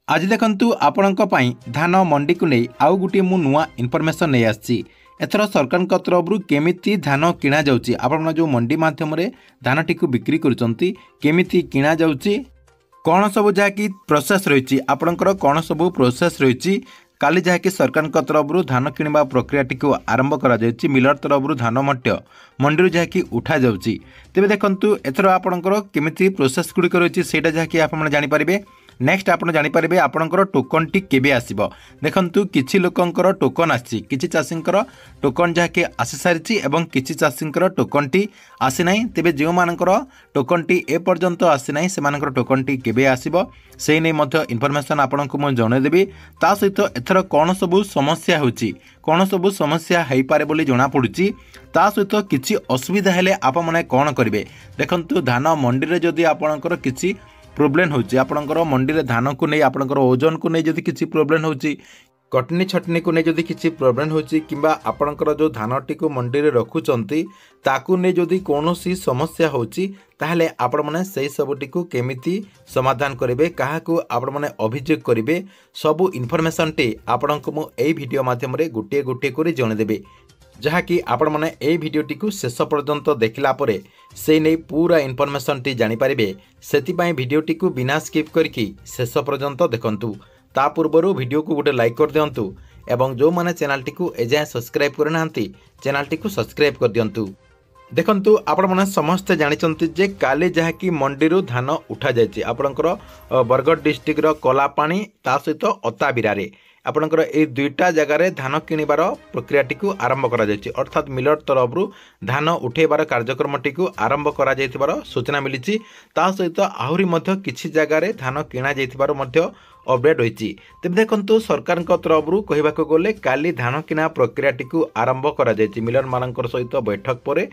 आज देखंतु आपणक पई धान मंडी को नहीं आउ गोटे मु नुआ इनफॉरमेशन नहीं आसी एथर सरकार तरफ केमिति धान किणा जाउची आपण जो मंडी माध्यम धान टी बिक्री करुचंती केमिति किणा जाउची कौन सब जहाँकि प्रोसेस रही आपणकर कौन सब प्रोसेस रही काली जहाँकि सरकार तरफ धान किणवा प्रक्रिया टी आरंभ कर मिलर तरफ धान मंडी जहाँकि उठा जाउची तेबे देखंतु एथर आपणकर केमिति प्रोसेस गुड़िक रही है जहाँकि आप जानीपारे। नेक्स्ट आप जानीपारे आपणकर टोकन टी केबे आसीबो देखंतु किछि लोकंकर टोकन आछि किछि चाषींकर टोकन जहाँकि आसी सारिछि एवं किछि चाषींकर टोकन टी आसी नाही तेबे जो मानकर टोकन टी ए पर्यंत आसी नाही से मानकर टोकन टी केबे आसीबो सेही नै मध्य इनफॉरमेशन आपनकु म जणे देबी ता सहित एथर कोन सब समस्या होछि कोन सब समस्या हेइ पारे बोली जणा पडुछि ता सहित किछि असुविधा हेले आप माने कोन करिवे देखंतु धान मंडी रे जदी आपनकर किछि प्रोब्लेम होची आपणकर मंडी रे धान को नहीं आपणकर ओजन को नहीं जदि किसी प्रोब्लेम होची कटनी छटनी को नहीं जदि किसी प्रोब्लेम होची किंबा आपणकर जो धान टी को मंडी रे रखुचंती ताकू नहीं जदि कोनोसी समस्या होची ताहले आपण माने सेही सबटी को केमिति समाधान करिवे काहाकू आपण माने अभियोग करिवे सब इनफॉरमेशन टी आपणको मु एई वीडियो माध्यम रे गुटिए गुटिए करी जणे देबे जहाँकि आपण मैंने यही भिडटी को शेष पर्यंत देखला परे से नहीं पूरा इनफॉरमेशन टी जानीपारे से भिडटी को बिना स्किप करके शेष पर्यंत देखंतु ता पूर्व वीडियो को गोटे लाइक कर दिंतु एवं जो मैंने चैनल टी को एजाए सब्सक्राइब करना चैनल टी को सब्सक्राइब कर दिंतु देखंतु आपण मैंने समस्ते जानिचंती जे काली जहाँकि मंडी धान उठा जायछि आपणकर बरगढ़ डिस्ट्रिक्ट कलापाणी ता सहित अताबिरारे आपणकर ए दुईटा जगार धान किणवार प्रक्रिया टी आरंभ करा जायछि अर्थात मिलर तरफ धान उठेबार कार्यक्रम टी आरंभ करा जायथिबार सूचना मिली ता सहित आहुरी मध्य किछि जगार धान किणा जायथिबार मध्य अपडेट होईछि तेबे देखंतु सरकार तरफ कहबाक गले काली धान किणा प्रक्रिया टी आरंभ करा जायछि मिलर मानकर सहित बैठक पर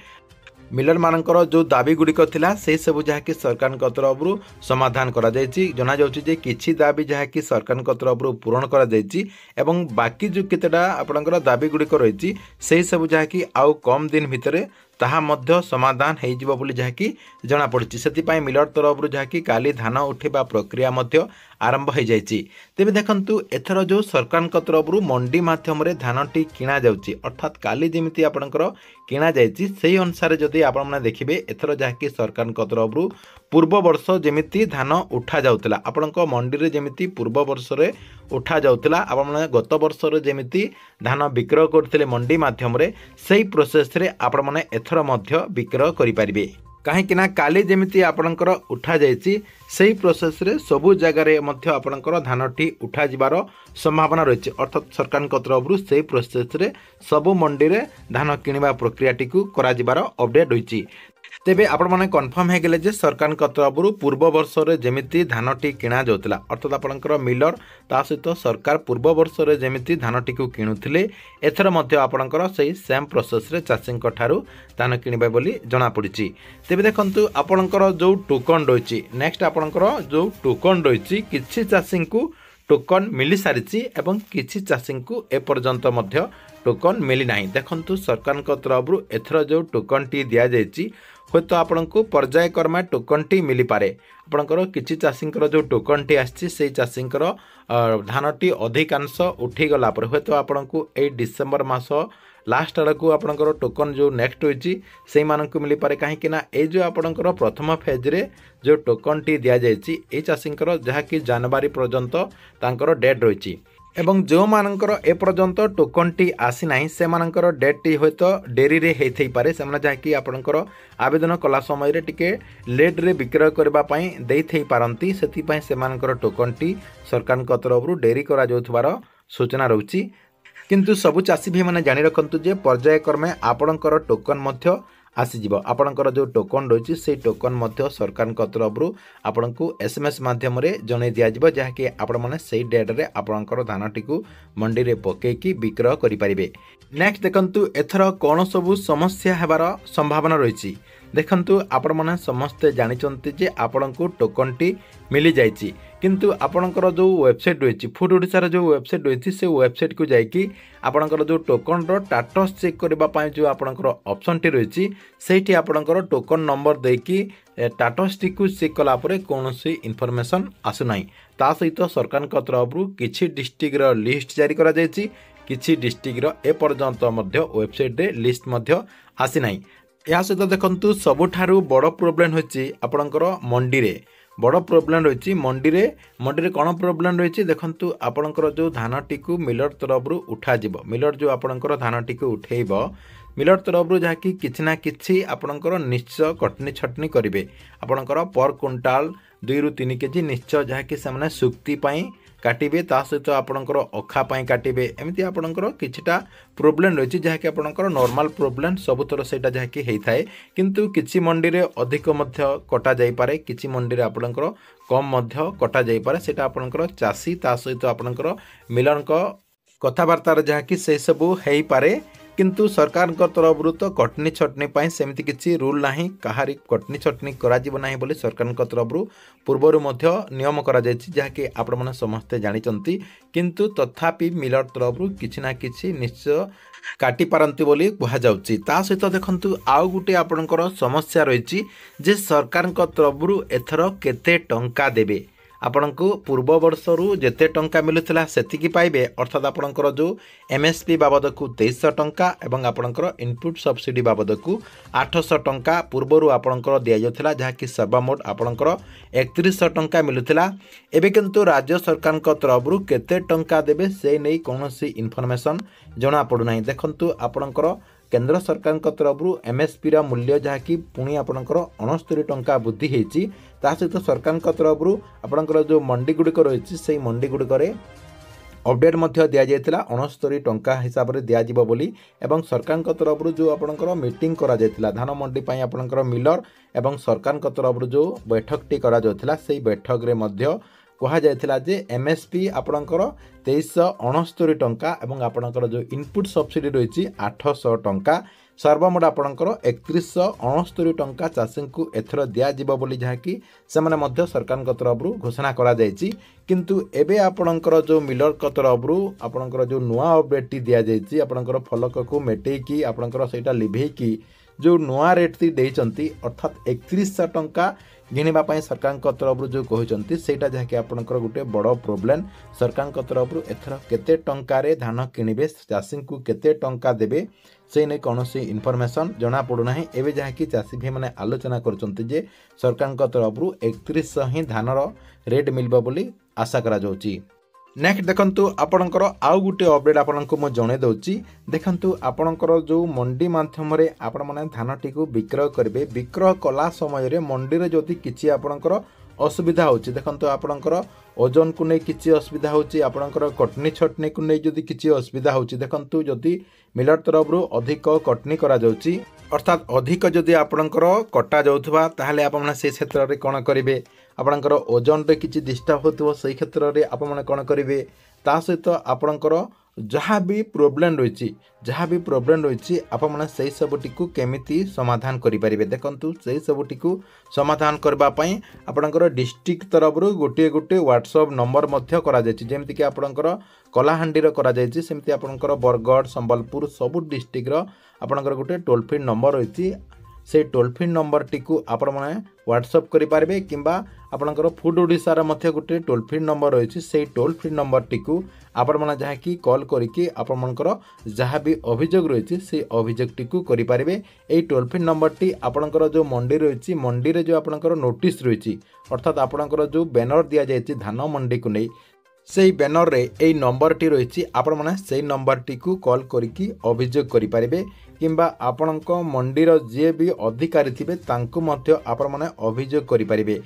मिलर मानकर जो दाबी गुड़िक थिला से सब जहाँकि सरकार तरफ समाधान करा जायछि जना जाउछि जे किछि दाबी जहाँकि सरकार तरफ पूरण करा जायछि एवं बाकी जो केतेटा आपणकर दाबी गुड़िक रही से सब जहाँकि आउ कम दिन भितर ताहा मध्य समाधान हो जिवो बोली जहाँकि जना पड़छि सेति मिलर तरफ जहाँकि काली धान उठेबा प्रक्रिया मध्य आरंभ हो जायछि तेबे देखंतु एथर जो सरकार तरफ मंडी माध्यम रे धान टी किणा जाउछि अर्थात काली जेमिति आपणकर किणा जायछि सेही अनुसार जदि आपण माने देखिबे एथर जहाँकि सरकार तरफ पूर्व वर्ष जेमिति धान उठा जाउतला आपणक मंडी रे जेमिति पूर्व वर्ष रे उठा जाउतला आपण माने गत वर्ष रे जेमिति धान विक्रय करथिले मंडी माध्यम रे सेही प्रोसेस रे आपण माने एथर मध्य विक्रय करि परिबे कहीं काली जेमिति आपणकर उठा जायछि सेही प्रोसेस रे सबु जगह रे मध्य आपणकर धान टी उठा जिबार संभावना रही अर्थात सरकार तरफ सेही प्रोसेस रे सबु मंडी रे धान किणवा प्रक्रिया टी करा जिबार अपडेट होईछि तेबे आपण माने कन्फर्म हो गले जे सरकार तरफ पूर्व वर्ष रे जेमिति धान टी किणा जाउतला अर्थात आपणकर मिलर ता सहित सरकार पूर्व वर्ष रे जेमिति धान टी को किणुथिले एथर मध्य आपणकर सेही सेम प्रोसेस रे चाषींक ठारू धान किणबे बोली जणा पड़िछि तेबे देखंतु आपणकर जो टोकन रहिछि नेक्स्ट आपणकर जो टोकन रहिछि किछि चाषींकु टोकन मिली सारिछि एवं किछि चाषींकु ए पर्यंत मध्य टोकन मिली नाही देखंतु सरकार तरफ एथर जो टोकन टी दिया जायछि तो आपण को पर्याय क्रमे टोकन टी मिली पारे आपणकर किछि चाषींकर जो टोकन टी आछि से चाषींकर धान टी अधिकांश उठी गला पर हे तो आपण को ए डिसेंबर मास लास्ट आड़ को आपणकर टोकन जो नेक्स्ट होइछि सेही मानक मिली पारे कहीं ना ए जो आपणकर प्रथम फेज रे जो टोकन टी दिया जायछि ए चाषींकर जहाँकि जनवरी पर्यंत तांकर डेट रहिछि एवं जो मानकर ए पर्यंत टोकन टी आसी नाही से मानकर डेट टी होय तो डेरी रे हेइ थई पारे से माने जाकी आपणकर आवेदन कला समय रे टिके लेट रे विक्रय करबा पई देई थई पारंती सेति पई से मानकर टोकन टी सरकार तरफ डेरी करा जाउथबार सूचना रहउची किंतु सबु चासी भी माने जानि रखंतु जे पर्याय क्रमे आपणकर टोकन मध्य आसीजिव आपणकर जो टोकन रही से टोकन मध्य सरकार तरफ आपण को एसएमएस माध्यम रे जणे दियाजिव जहाँकि आपण माने सेही डेट रे आपणकर धान टी मंडी रे पकेकी विक्रय करि परिबे नेक्स्ट देखंतु एथर कोन सबु समस्या हेबार संभावना रही देखंतु आपण माने समस्ते जानिचंती जे आपण को टोकन टी मिली जायछि किंतु आपणकर जो वेबसाइट रही फूड ओडिशार जो वेबसाइट रही से वेबसाइट को जाइकी आपणकर जो टोकन रो स्टेटस चेक करबा जो आपणकर ऑप्शन टी रही सेठी आपणकर टोकन नंबर देकी स्टेटस टी को चेक कला परे कोनोसी इनफॉरमेशन आसु नाही ता सहित सरकार तरफ किसी डिस्ट्रिक्ट लिस्ट जारी करा जायछि किसी डिस्ट्रिक्ट एपर्यंत वेबसाइट रे लिस्ट आसी ना। या सहित देखंतु सबुठारु बड़ प्रोब्लेम होछि आपणकर मंडी रे बड़ प्रोब्लेम रही मंडी कौन प्रोब्लेम रही देखंतु आपणकर जो धानटी को मिलर तरफ उठा मिलर जो आपणकर धानटी को उठेब मिलर तरफ जहाँकि किछि ना किछि आपणकर निश्चय कटनी छटनी करेंगे आपणकर पर क्विंटाल 2 ରୁ 3 केजी निश्चय जहाँकि से सुक्ति काटिबे ता सहित आपणकर अखा काटिबे एमती आपणकर किछिटा प्रोब्लेम रही जहाँकि आपणकर नॉर्मल प्रोब्लेम सबुतर सेटा जहाँकि होता है किंतु किछि मंडी रे अधिक मध्य कटा जाई पारे किछि मंडी रे आपणकर कम मध्य कटा जाई पारे सेटा आपणकर चासी ता सहित आपणकर मिलन कथबार्तार जहाँकि से सबू हेई पारे किंतु सरकार तरफ तो कटनी छटनी सेमती किसी रूल नाही कहारी कटनी छटनी करा नाही बोली सरकार तरफ पूर्वर नियम करा जहाँकि आपण मैंने समस्ते जानी किंतु तथापि मिलर तरफ किसी ना किसी निश्चय काटी पारंती बोली कहुच्छी ता सहित देखंतु आउ गुटे आपणकर समस्या रही जे सरकार तरफ एथर केते टंका देबे आपनको पूर्व वर्षरू जेते टंका मिलुथिला सेतिकी पाइबे अर्थात आपणकर जो एमएसपी बाबद को 2300 टंका एवं आपणकर इनपुट सब्सिडी बाबद को 800 टंका पूर्वरू आपणकर दिया जाउथिला जहाँकि सर्वमोट आपणकर 3100 टंका मिलुथिला एबे किंतु राज्य सरकार तरफ केते टंका देबे से नहीं कौनसी इनफॉरमेशन जना पड़ुना। देखंतु आपणकर केंद्र सरकार तरफ एमएसपी रा मूल्य जहाँकि पुणी आपणकर 69 टंका वृद्धि होती सहित सरकार तरफ आपणकर जो मंडी गुड़िक रही से मंडी गुड़िक अपडेट दि जाता 69 टंका हिसाब से दिज्व बोली एवं सरकार तरफ जो आपणकर मीटिंग करा जायतिला धान मंडी पई आपणकर मिलर एवं सरकार तरफ जो बैठकटी करा जायतिला से बैठक रे मध्य कहा जायतिला जे एमएसपी आपणकर 2369 टंका एवं आपणकर जो इनपुट सब्सिडी रही 800 टंका सर्वमोट आपणकर 3169 टंका चाषी को एथर दिज्व बोली जहाँकि से सरकार तरफ घोषणा करा जायछि किंतु एबे आपणकर जो मिलर तरफ आपणकर जो नुआ अपडेट दि जायछि आपणकर फलक को मेटेकी आपणकर सेटा लिभेकी जो नुआ रेट देइचंती अर्थात 3100 टंका घिणवा सरकार तरफ जो कहते सेटा जहाँकि आपणकर गोटे बड़ प्रोब्लेम सरकार तरफ एथर केते टंकारे धान किणवे चाषी को केते टंका देबे से नहीं कौन इनफॉरमेशन जना पड़ूना एवं जहाँकि चाषी भाई मैंने आलोचना करछंती जे सरकार तरफ 3100 ही धानर रेट मिलबो बोली आशा करा जाउची। नेक्स्ट देखंतु आपणकर आउ गुटे अपडेट आपनको मो जणे दउची देखंतु आपणकर जो मंडी माध्यम रे आपण माने धानटी को विक्रय करेंगे विक्रय कला समय रे मंडी रे जदि किछि आपणकर असुविधा होची देखंतु आपणकर ओजन को नहीं किछि असुविधा होची आपणकर कटनी छटनी को नहीं जदि किछि असुविधा होची देखंतु जदि मिलर तरफ अधिक कटनी करा जाउची अर्थात अधिक जदि आपणकर कटा जाउथबा ताहाले आपण माने से क्षेत्र रे कोन करिवे आपणकर ओजन रे किछि डिस्टर्ब होतबो सही क्षेत्र रे आपण माने कोन करिवे ता सहित आपणकर जहाँ भी प्रोब्लेम रही आप से सबुटी केमिति समाधान करें देखंतु से सबुटी समाधान करने आपणकर डिस्ट्रिक्ट तरफ गोटे गोटे व्हाट्सएप नंबर जमीक कि आपणकर कलाहांडी सेमती आपणकर बरगढ़ संबलपुर सबु डिस्ट्रिक्ट आपणकर गोटे टोल फ्री नंबर रही से टोल फ्री नंबर टी आपण मैंने व्हाट्सएप करेंगे किंबा आपणकर फूड ओडिशार गोटे टोल फ्री नंबर रही से टोल फ्री नंबर टी आपण मैंने जहाँकि कॉल करके आपणकर जहाँ भी अभियोग रही से अभियोग टी करेंगे यही टोल फ्री नंबर टी आपणकर जो मंडी रही मंडी रे जो आपणकर नोटिस रही अर्थात आपणकर जो बैनर दि जाए धान मंडी को नहीं से बैनर रे यही नंबर टी रही आपण मैंने से नंबर टी कॉल करके अभियोग करेंगे किंबा आपणक मंडीर जी भी अधिकारी थे तांकु मध्य आपण मैंने अभियोग करेंगे।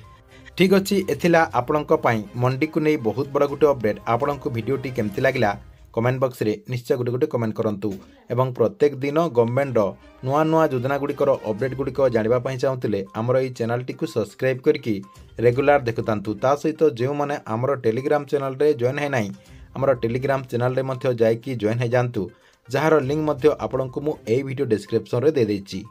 ठीक अच्छे एथिला आपणक पई मंडी को नहीं बहुत बड़ा गोटे अपडेट आपणक वीडियोटी केमती लागला कमेंट बॉक्स रे निश्चय गोटे गोटे कमेंट करंतु एवं प्रत्येक दिन गवर्नमेंट नुआ नुआ योजना गुड़िकर अपडेट गुड़िक जानापी चाहूँगे आमर ये चैनल टी सब्सक्राइब करके रेगुलर देखुतांतु ता सहित जो मैंने आमर टेलीग्राम चैनल रे जॉइन है नहीं आमर टेलीग्राम चैनल रे मध्य जाइकी जॉइन है जातु जार लिंक आपको मु ए वीडियो डिस्क्रिप्शन रे दे देछि।